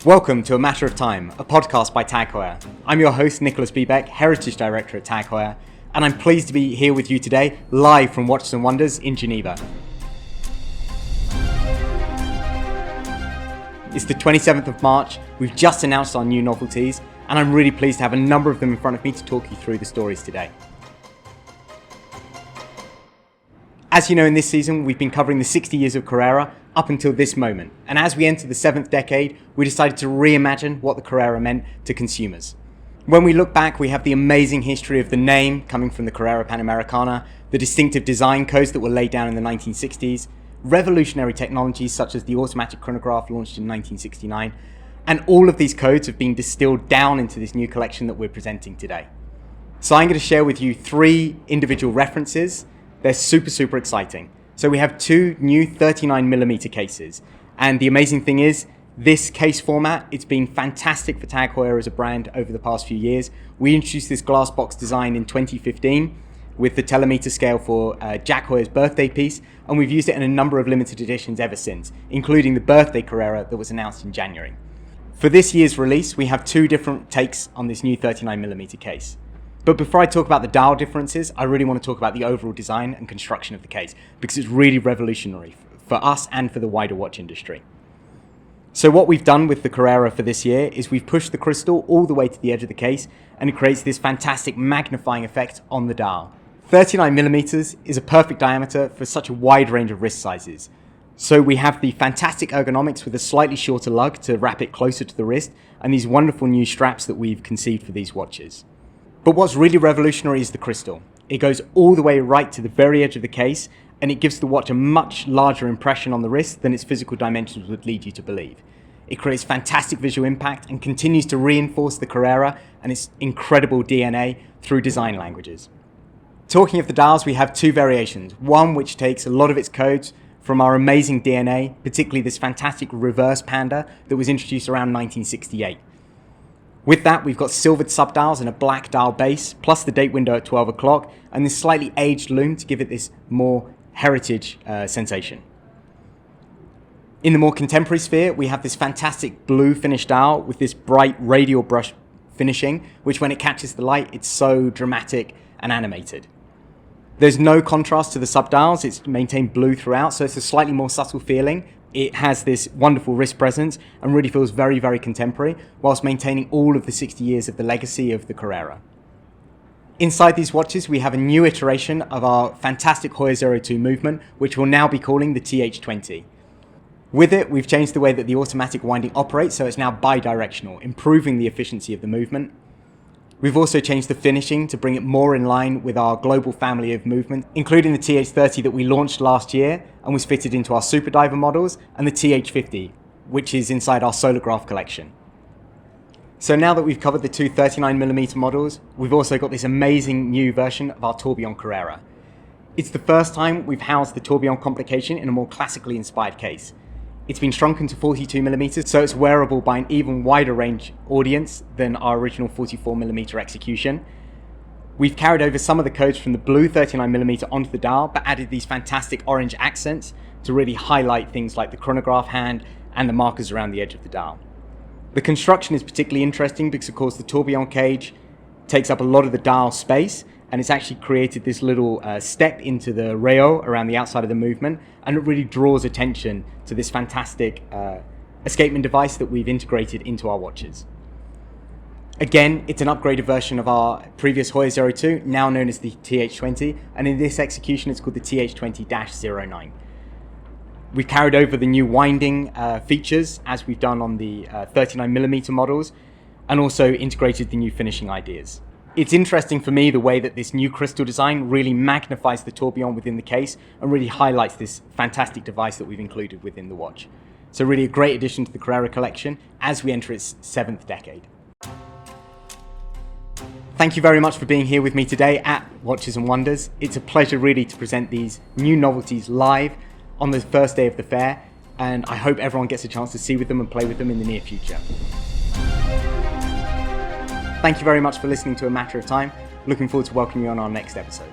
Welcome to A Matter of Time, a podcast by Heuer. I'm your host, Nicholas Biebeck, Heritage Director at Heuer, and I'm pleased to be here with you today, live from Watches and Wonders in Geneva. It's the 27th of March, we've just announced our new novelties, and I'm really pleased to have a number of them in front of me to talk you through the stories today. As you know, in this season, we've been covering the 60 years of Carrera up until this moment. And as we enter the 7th decade, we decided to reimagine what the Carrera meant to consumers. When we look back, we have the amazing history of the name coming from the Carrera Panamericana, the distinctive design codes that were laid down in the 1960s, revolutionary technologies such as the automatic chronograph launched in 1969, and all of these codes have been distilled down into this new collection that we're presenting today. So I'm going to share with you 3 individual references. They're super exciting. So we have 2 new 39mm cases. And the amazing thing is, this case format, it's been fantastic for Tag Heuer as a brand over the past few years. We introduced this glass box design in 2015 with the telemeter scale for Jack Heuer's birthday piece, and we've used it in a number of limited editions ever since, including the birthday Carrera that was announced in January. For this year's release, we have 2 different takes on this new 39mm case. But before I talk about the dial differences, I really want to talk about the overall design and construction of the case, because it's really revolutionary for us and for the wider watch industry. So what we've done with the Carrera for this year is we've pushed the crystal all the way to the edge of the case, and it creates this fantastic magnifying effect on the dial. 39mm is a perfect diameter for such a wide range of wrist sizes. So we have the fantastic ergonomics with a slightly shorter lug to wrap it closer to the wrist, and these wonderful new straps that we've conceived for these watches. But what's really revolutionary is the crystal. It goes all the way right to the very edge of the case, and it gives the watch a much larger impression on the wrist than its physical dimensions would lead you to believe. It creates fantastic visual impact and continues to reinforce the Carrera and its incredible DNA through design languages. Talking of the dials, we have 2 variations. One which takes a lot of its codes from our amazing DNA, particularly this fantastic reverse panda that was introduced around 1968. With that, we've got silvered subdials and a black dial base, plus the date window at 12 o'clock, and this slightly aged lume to give it this more heritage sensation. In the more contemporary sphere, we have this fantastic blue finish dial with this bright radial brush finishing, which when it catches the light, it's so dramatic and animated. There's no contrast to the subdials, it's maintained blue throughout, so it's a slightly more subtle feeling. It has this wonderful wrist presence and really feels very contemporary, whilst maintaining all of the 60 years of the legacy of the Carrera. Inside these watches, we have a new iteration of our fantastic Heuer 02 movement, which we'll now be calling the TH20. With it, we've changed the way that the automatic winding operates, so it's now bi-directional, improving the efficiency of the movement. We've also changed the finishing to bring it more in line with our global family of movement, including the TH30 that we launched last year and was fitted into our Super Diver models, and the TH50, which is inside our Solograph collection. So now that we've covered the 2 39mm models, we've also got this amazing new version of our Tourbillon Carrera. It's the first time we've housed the Tourbillon complication in a more classically inspired case. It's been shrunken to 42mm, so it's wearable by an even wider range audience than our original 44mm execution. We've carried over some of the codes from the blue 39mm onto the dial, but added these fantastic orange accents to really highlight things like the chronograph hand and the markers around the edge of the dial. The construction is particularly interesting because, of course, the tourbillon cage takes up a lot of the dial space, and it's actually created this little step into the rail around the outside of the movement, and it really draws attention to this fantastic escapement device that we've integrated into our watches. Again, it's an upgraded version of our previous Heuer 02, now known as the TH20, and in this execution it's called the TH20-09. We've carried over the new winding features as we've done on the 39mm models, and also integrated the new finishing ideas. It's interesting for me the way that this new crystal design really magnifies the tourbillon within the case and really highlights this fantastic device that we've included within the watch. So really a great addition to the Carrera collection as we enter its 7th decade. Thank you very much for being here with me today at Watches and Wonders. It's a pleasure really to present these new novelties live on the first day of the fair, and I hope everyone gets a chance to see with them and play with them in the near future. Thank you very much for listening to A Matter of Time. Looking forward to welcoming you on our next episode.